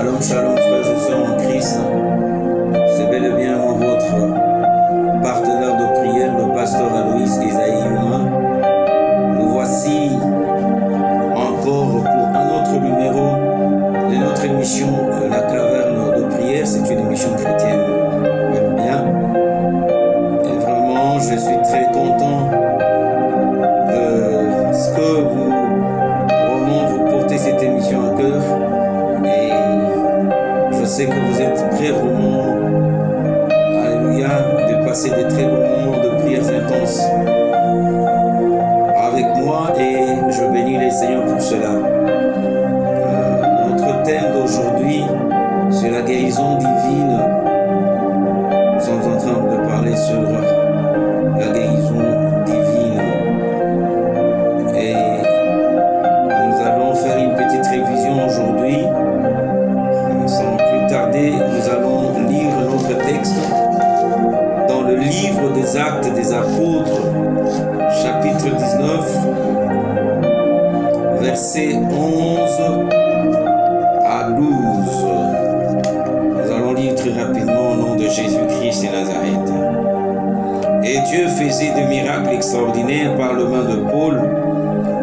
Shalom, shalom, frères et sœurs en Christ. C'est bel et bien votre partenaire de prière, le pasteur Aloïs Isaïe Yuma. Nous voici encore pour un autre numéro de notre émission La Caverne de prière. C'est une émission chrétienne. Bel et bien. Et vraiment, je suis très content de ce que vous portez cette émission à cœur. Et je sais que vous êtes prêts vraiment, alléluia, de passer des très bons moments de prières intenses avec moi, et je bénis les Seigneurs pour cela. Notre thème d'aujourd'hui, c'est la guérison divine. Nous sommes en train de parler sur la guérison divine. Et nous allons faire une petite révision aujourd'hui. Sans plus tarder, nous allons lire notre texte dans le livre des Actes des Apôtres, chapitre 19, versets 11 à 12. Nous allons lire très rapidement au nom de Jésus-Christ et Nazareth. Et Dieu faisait des miracles extraordinaires par le main de Paul,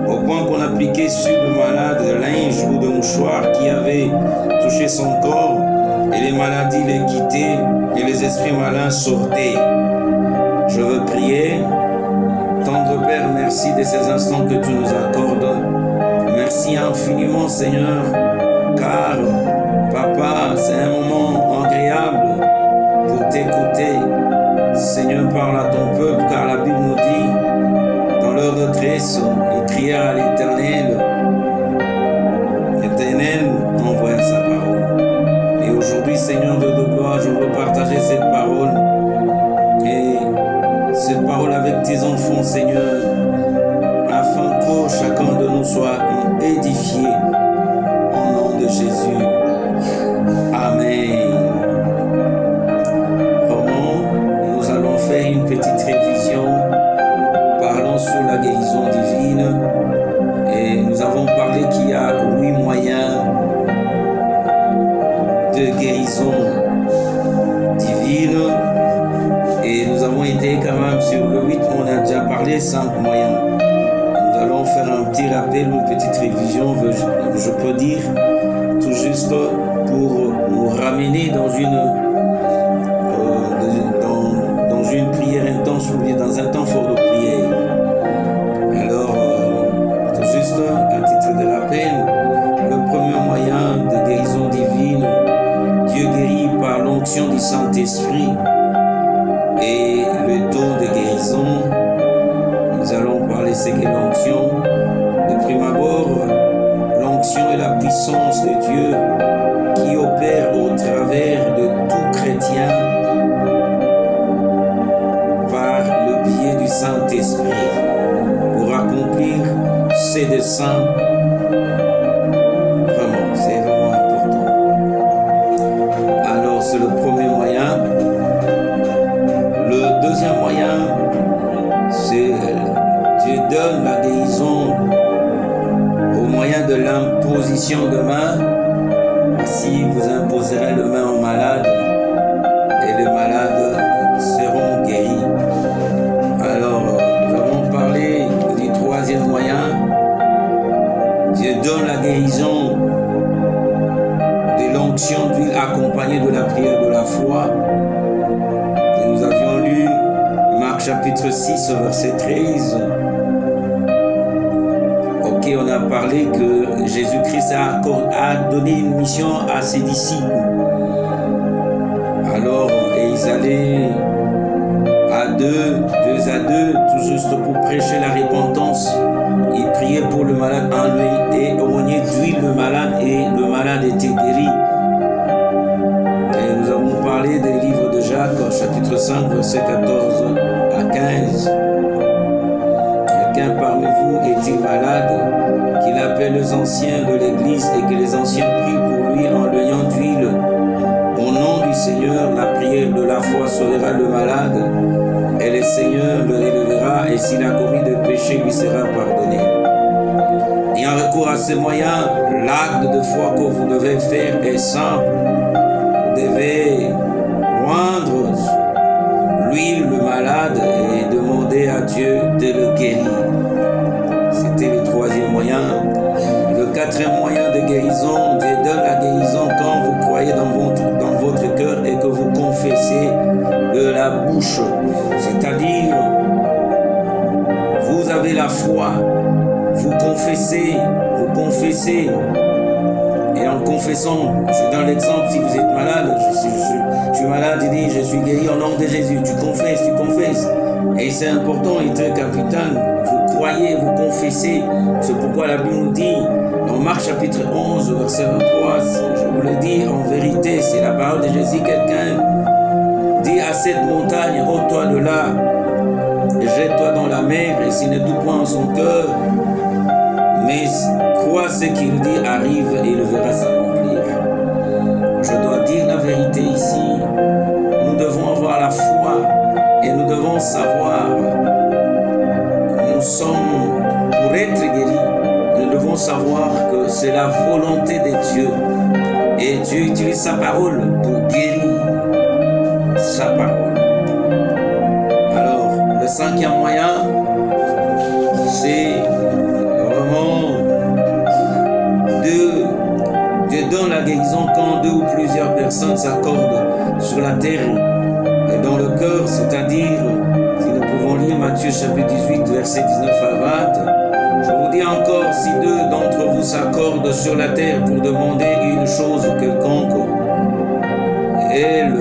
au point qu'on appliquait sur le malade de linge ou de mouchoir qui avait touché son corps, et les maladies les quittaient, et les esprits malins sortaient. Je veux prier. Tendre Père, merci de ces instants que tu nous accordes. Merci infiniment, Seigneur, car, Papa, c'est un moment agréable pour t'écouter. Seigneur, parle à ton peuple, car la Bible nous dit, dans leur détresse, ils crièrent à l'Éternel. L'Éternel envoya sa parole. Et aujourd'hui, Seigneur Dieu de gloire, je veux partager cette parole. Et cette parole avec tes enfants, Seigneur, afin que chacun de nous soit édifié. Au nom de Jésus. Amen. Vraiment, nous allons faire une petite révision parlant sur la guérison divine. Et nous avons parlé qu'il y a 8 moyens de guérison divine. Et nous avons été quand même sur le 8, on a déjà parlé 5 moyens. Nous allons faire un petit rappel, une petite révision, je peux dire, tout juste pour nous ramener dans une prière intense ou bien dans un temps fort de prière. Alors, tout juste à titre de rappel, le premier moyen de guérison divine, Dieu guérit par l'onction du Saint-Esprit. Et le don de guérison, nous allons parler ce qu'est l'onction. De prime abord, l'onction est la puissance de Dieu qui opère au travers de tout chrétien par le biais du Saint-Esprit pour accomplir ses desseins. Vraiment, c'est vraiment important. Alors, c'est le premier moyen. Le deuxième moyen, c'est Dieu donne la guérison au moyen de l'imposition de main. Ainsi, vous imposerez le main au malade et les malades seront guéris. Alors, nous avons parlé du troisième moyen. Dieu donne la guérison de l'onction d'huile accompagnée de la prière de la foi. Et nous avions lu Marc chapitre 6, verset 13. Ok, on a parlé que Jésus-Christ a donné une mission à ses disciples. Alors, et ils allaient à deux à deux, tout juste pour prêcher la repentance. Ils priaient pour le malade et aumônier d'huile le malade, et le malade était guéri. Et nous avons parlé des livres de Jacques, chapitre 5, verset 14 à 15. Quelqu'un parmi vous est-il malade, qu'il appelle les anciens de l'église et que les anciens prient pour lui en l'ayant d'huile. Au nom du Seigneur, la prière de la foi sauvera le malade, et le Seigneur le relèvera, et s'il a commis de péché, lui sera pardonné. ayant recours à ces moyens, l'acte de foi que vous devez faire est simple. Vous devez rendre l'huile le malade et demander à Dieu de le guérir. C'était le troisième moyen. Le quatrième moyen de guérison, Dieu donne la guérison quand vous croyez dans votre cœur et que vous confessez de la bouche. C'est-à-dire, vous avez la foi, vous confessez. Et en confessant, je donne l'exemple, si vous êtes malade, je suis malade, il dit, je suis guéri au nom de Jésus. Tu confesses. Et c'est important et très capital. Vous croyez, vous confessez. C'est pourquoi la Bible nous dit, dans Marc chapitre 11, verset 23, je vous le dis, en vérité, c'est la parole de Jésus. Quelqu'un dit à cette montagne, ôte-toi de là, jette-toi dans la mer, et s'il ne doute point en son cœur, mais crois ce qu'il dit, arrive et il verra s'accomplir. Je dois dire la vérité ici. Nous devons avoir la foi et nous devons savoir, nous sommes pour être guéris, nous devons savoir que c'est la volonté de Dieu. Et Dieu utilise sa parole pour guérir. Sa parole. Alors, le cinquième moyen, c'est vraiment Dieu donne la guérison quand deux ou plusieurs personnes s'accordent sur la terre et dans le cœur, c'est-à-dire, si nous pouvons lire Matthieu chapitre 18, verset 19 à 20, je vous dis encore, si deux d'entre vous s'accordent sur la terre pour demander une chose quelconque, elle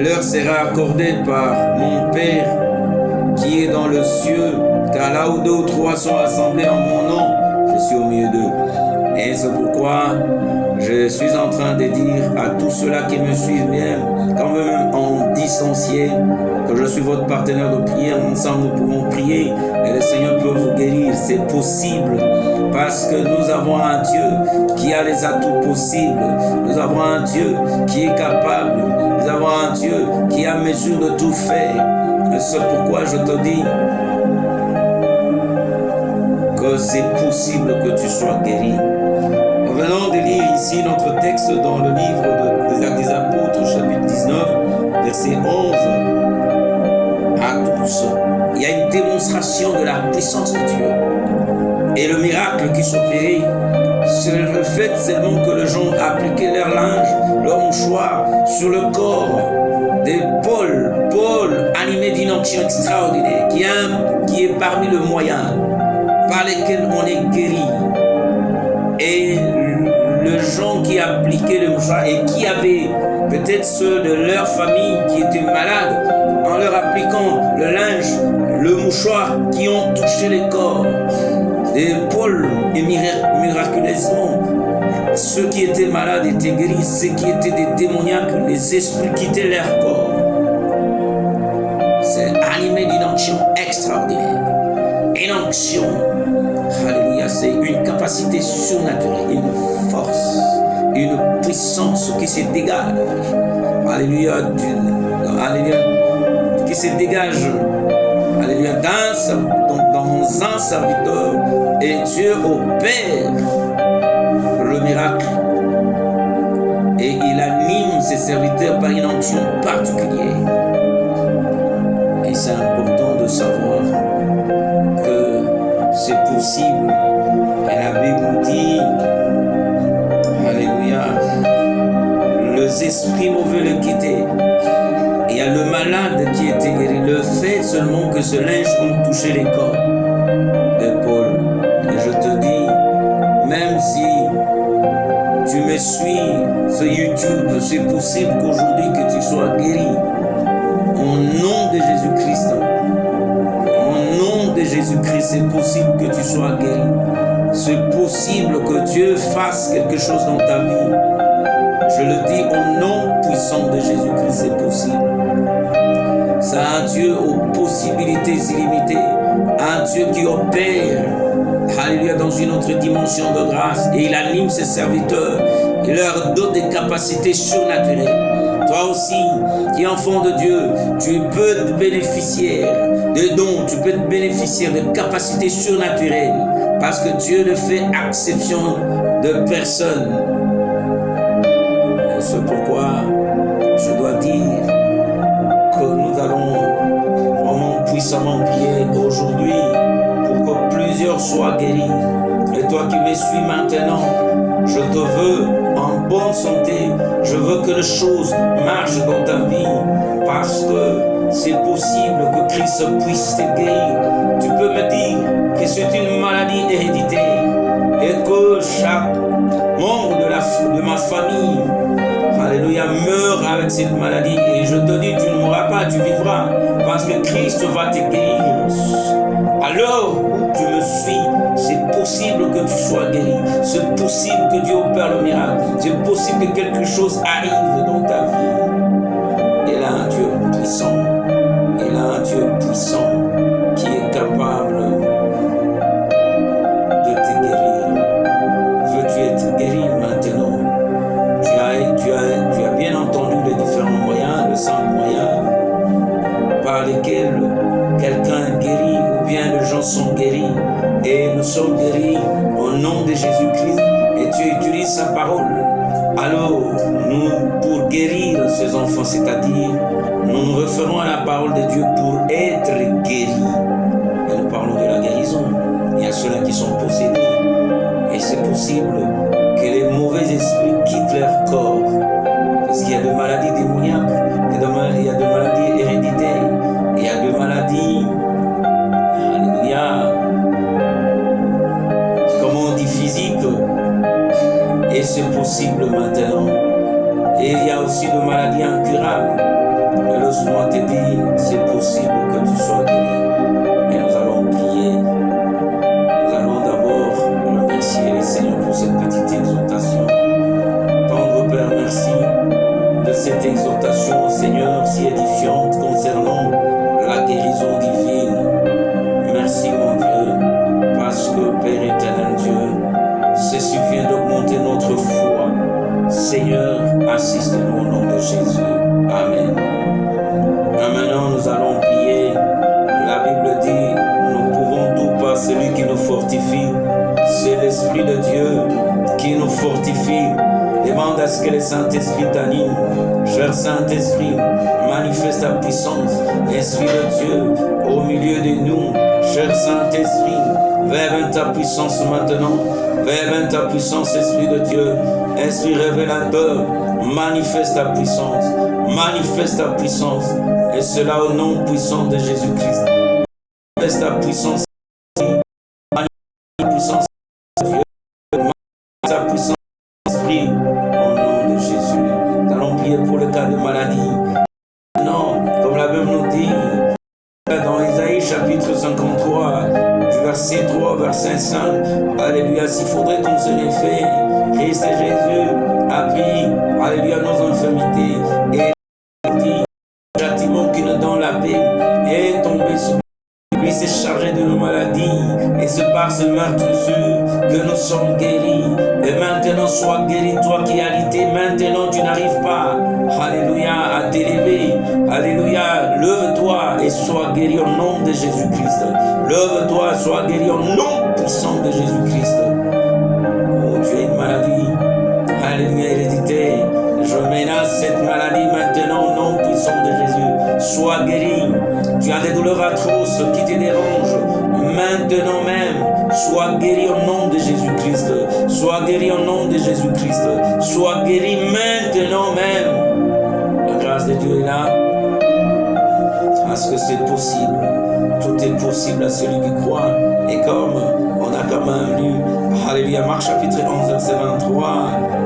leur sera accordée par mon Père qui est dans le cieux, car là où deux ou trois sont assemblés en mon nom, je suis au milieu d'eux. Et c'est pourquoi je suis en train de dire à tous ceux-là qui me suivent bien, quand même en distancié, que je suis votre partenaire de prière. Ensemble, nous pouvons prier et le Seigneur peut vous guérir. C'est possible parce que nous avons un Dieu qui a les atouts possibles. Nous avons un Dieu qui est capable. Nous avons un Dieu qui a mesure de tout faire. Et c'est pourquoi je te dis que c'est possible que tu sois guéri. Nous venons de lire ici notre texte dans le livre des Actes des Apôtres, chapitre 19, verset 11 à 12. Il y a une démonstration de la puissance de Dieu. Et le miracle qui s'opérait, c'est le fait seulement que les gens appliquaient leur linge, leur mouchoir sur le corps de Paul, animé d'une onction extraordinaire, qui est parmi les moyens par lesquels on est guéri. Et les gens qui appliquaient le mouchoir et qui avaient peut-être ceux de leur famille qui étaient malades, en leur appliquant le linge, le mouchoir, qui ont touché les corps. Et Paul, et miraculeusement, ceux qui étaient malades étaient guéris, ceux qui étaient des démoniaques, les esprits quittaient leur corps. C'est animé d'une onction extraordinaire. Une onction, alléluia, c'est une capacité surnaturelle, une force, une puissance qui se dégage. Alléluia, qui se dégage. Alléluia, dans un serviteur. Et Dieu opère le miracle. Et il anime ses serviteurs par une onction particulière. Et c'est important de savoir que c'est possible. Et la Bible nous dit, alléluia, les esprits mauvais le quittaient. Il y a le malade qui était guéri. Le fait seulement que ce linge ont touché les corps de Paul. Et je te dis, même si tu me suis sur YouTube, c'est possible qu'aujourd'hui que tu sois guéri. Au nom de Jésus-Christ. Au nom de Jésus-Christ, c'est possible que tu sois guéri. C'est possible que Dieu fasse quelque chose dans ta vie. Je le dis au nom puissant de Jésus-Christ, c'est possible. C'est un Dieu aux possibilités illimitées. Un Dieu qui opère, alléluia, dans une autre dimension de grâce. Et il anime ses serviteurs. Il leur donne des capacités surnaturelles. Toi aussi, qui es enfant de Dieu, tu peux te bénéficier de dons, tu peux te bénéficier de capacités surnaturelles, parce que Dieu ne fait exception de personne. Et c'est pourquoi je dois dire que nous allons vraiment puissamment prier aujourd'hui pour que plusieurs soient guéris. Et toi qui me suis maintenant, je te veux en bonne santé. Je veux que les choses marchent dans ta vie, parce que c'est possible que Christ puisse te guérir. Tu peux me dire que c'est une maladie héréditaire et que chaque membre de ma famille, alléluia, meurt avec cette maladie. Et je te dis, tu ne mourras pas, tu vivras, parce que Christ va te guérir. Alors où tu me suis, c'est possible que tu sois guéri. C'est possible que Dieu opère le miracle. C'est possible que quelque chose arrive dans ta vie. Et là, un Dieu puissant. Et là, un Dieu puissant qui est capable de te guérir. Veux-tu être guéri maintenant? Tu as bien entendu les différents moyens, les 5 moyens par lesquels quelqu'un est guéri, ou bien les gens sont guéris. Et nous sommes guéris au nom de Jésus-Christ. Et tu utilises sa parole. Alors, nous, pour guérir ces enfants, c'est-à-dire, nous nous référons à la parole de Dieu pour être guéris. Et nous parlons de la guérison. Il y a ceux-là qui sont possédés. Et c'est possible que les mauvais esprits quittent leur corps. Parce qu'il y a des maladies démoniaques, il y a des maladies héréditaires, il y a des maladies, alléluia, comme on dit, physiques. Et c'est possible maintenant. Et il y a aussi des maladies incurables. Et laisse-moi te dire, c'est possible que tu sois guéri. Et nous allons prier. Nous allons d'abord remercier le Seigneur pour cette petite exhortation. Tendre Père, merci de cette exhortation, Seigneur, si édifiante concernant la guérison divine. Merci, mon Dieu, parce que, Père éternel Dieu, ceci vient d'augmenter notre foi. Seigneur, assiste-nous au nom de Jésus. Amen. Et maintenant, nous allons prier. La Bible dit, nous pouvons tout par celui qui nous fortifie. C'est l'Esprit de Dieu qui nous fortifie. Demande à ce que le Saint-Esprit t'anime. Cher Saint-Esprit, manifeste ta puissance. Esprit de Dieu, au milieu de nous. Cher Saint-Esprit, verbe ta puissance maintenant. Verbe ta puissance, Esprit de Dieu. Esprit révélateur, manifeste ta puissance. Manifeste ta puissance. Et cela au nom puissant de Jésus-Christ. Manifeste ta puissance. Manifeste ta puissance, Dieu. Manifeste ta puissance, Esprit. Au nom de Jésus. Nous allons prier pour le cas de maladie. Non, comme la Bible nous dit, dans Isaïe chapitre 53, du verset 3 au verset 5, alléluia, s'il faudrait qu'on se les fait, Christ et Jésus a pris, alléluia, nos infirmités, et il dit, le châtiment qui nous donne la paix est tombé sur lui, s'est chargé de nos maladies, et c'est par ce meurtrissure que nous sommes guéris. Et maintenant, sois guéri, toi qui as lutté, maintenant tu n'arrives pas, alléluia, à t'élever, alléluia, lève-toi et sois guéri au nom de Jésus-Christ. Lève-toi, sois guéri au nom puissant de Jésus-Christ. Oh, tu as une maladie, alléluia, héréditaire. Je menace cette maladie maintenant au nom puissant de Jésus. Sois guéri. Tu as des douleurs atroces qui te dérangent. Maintenant même, sois guéri au nom de Jésus-Christ. Sois guéri au nom de Jésus-Christ. Sois guéri maintenant même. La grâce de Dieu est là. Parce que c'est possible. Tout est possible à celui qui croit. Et comme on a quand même lu, alléluia, Marc chapitre 11, verset 23,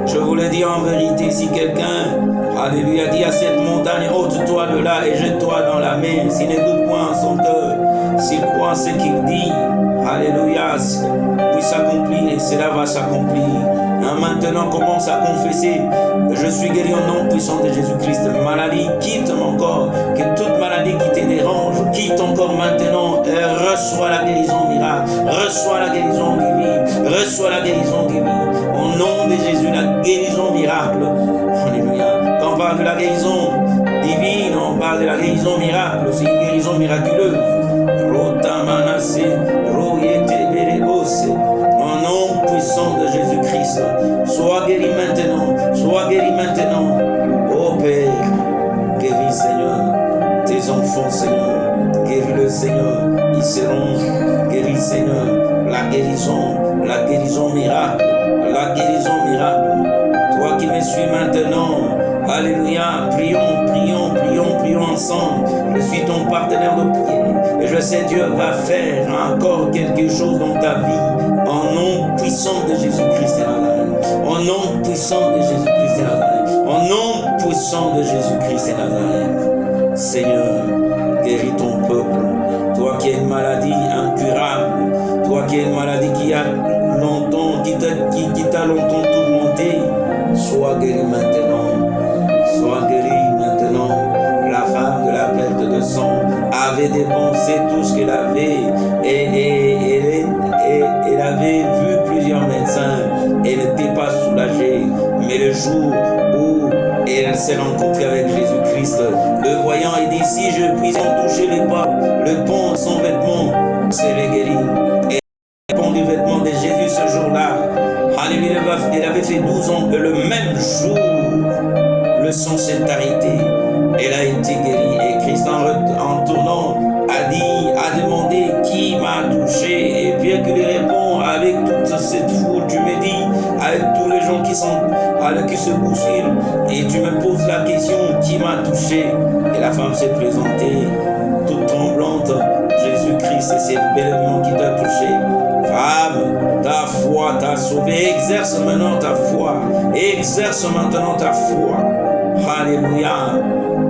je vous le dis en vérité, si quelqu'un, alléluia, dit à cette montagne, ôte-toi de là et jette-toi dans la mer, s'il ne doute point en son cœur, s'il croit ce qu'il dit, alléluia, puis s'accomplir et cela va s'accomplir. Maintenant, commence à confesser que je suis guéri au nom puissant de Jésus-Christ. Maladie, quitte mon corps, que toute maladie qui te dérange, quitte ton corps maintenant et reçois la guérison miracle, reçois la guérison divine, reçois la guérison divine. Au nom de Jésus, la guérison miracle. Alléluia. Quand parle de la guérison divine, on parle de la guérison miracle, c'est une guérison miraculeuse. Rotamanase, Royete Berebose, au nom puissant de Jésus-Christ, sois guéri maintenant, sois guéri maintenant. Ô Père, guéris Seigneur, tes enfants Seigneur, guéris-le Seigneur, ils seront guéris Seigneur, la guérison miracle, la guérison miracle. Toi qui me suis maintenant, alléluia, prions ensemble. Je suis ton partenaire de prière et je sais Dieu va faire encore quelque chose dans ta vie. Au nom puissant de Jésus-Christ de Nazareth. Au nom puissant de Jésus-Christ de Nazareth. Au nom puissant de Jésus-Christ de Nazareth. Seigneur, guéris ton peuple. Toi qui as une maladie incurable, toi qui as une maladie qui t'a longtemps tourmenté, sois guéri maintenant. Sois guéri maintenant. La femme de la perte de sang avait dépensé tout ce qu'elle avait et elle avait vu plusieurs médecins. Elle n'était pas soulagée. Mais le jour où elle s'est rencontrée avec Jésus-Christ, le voyant, il dit, si je puis en toucher les pas, le pont de son vêtement serait guéri. Et le pont du vêtement de Jésus ce jour-là, alléluia, il avait fait 12 ans que le même jour, le sang s'est arrêté. Elle a été guérie. Et Christ, en tournant, a demandé qui m'a touché. Et Pierre qui lui répond, avec toute cette foule, tu me dis, avec tous les gens qui se bousculent, et tu me poses la question, qui m'a touché? Et la femme s'est présentée, toute tremblante. Jésus-Christ, et c'est bellement qui t'a touché. Femme, ta foi t'a sauvé. Exerce maintenant ta foi. Exerce maintenant ta foi. Alléluia.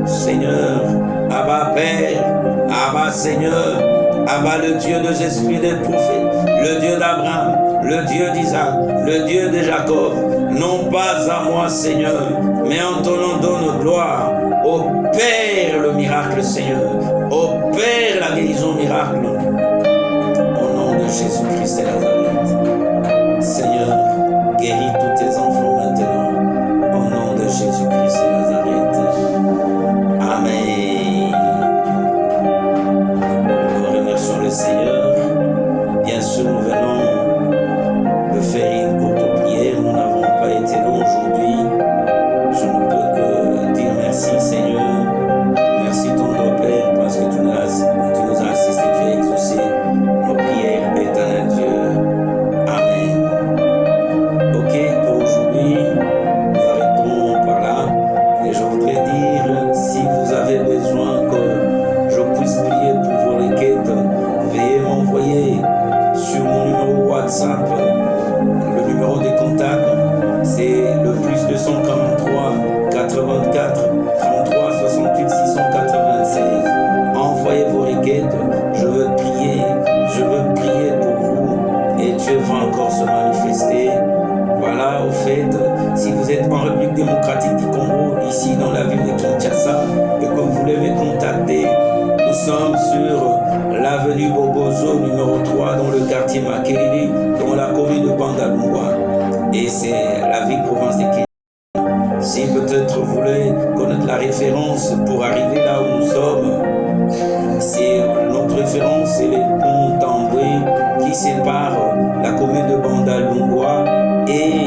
Seigneur, Abba Père, Abba Seigneur, Abba le Dieu des esprits des prophètes, le Dieu d'Abraham, le Dieu d'Isaac, le Dieu de Jacob. Non pas à moi, Seigneur, mais en ton nom donne gloire. Opère le miracle, Seigneur. Opère la guérison miracle. Au nom de Jésus-Christ de Nazareth. Seigneur, guéris tous tes enfants maintenant. Au nom de Jésus-Christ de Nazareth. Amen. Nous remercions le Seigneur. Bien sûr, nous venons de faire une courte prière. Nous n'avons pas été longs aujourd'hui. Je ne peux que dire merci, Seigneur. Merci, tendre Père, parce que tu nous as assisté, tu as exaucé nos prières, éternel Dieu. Amen. Ok, pour aujourd'hui, nous arrêtons par là. Et je voudrais dire, si vous avez besoin que je puisse prier pour vos requêtes, veuillez m'envoyer sur mon numéro WhatsApp, le numéro de contact, c'est le plus 243 84 33 68 696. Envoyez vos requêtes, je veux prier pour vous et Dieu va encore se manifester. Voilà, au fait, si vous êtes en République démocratique du Congo, ici dans la ville de Kinshasa, et que vous voulez me contacter, nous sommes sur l'avenue Bobozo, numéro 3, dans le quartier Makelele, dans la commune de Bandalungwa. Et c'est la ville-province de Kinshasa. Si peut-être vous voulez connaître la référence pour arriver là où nous sommes, c'est notre référence, c'est le pont Tamboué qui sépare la commune de Bandalungwa et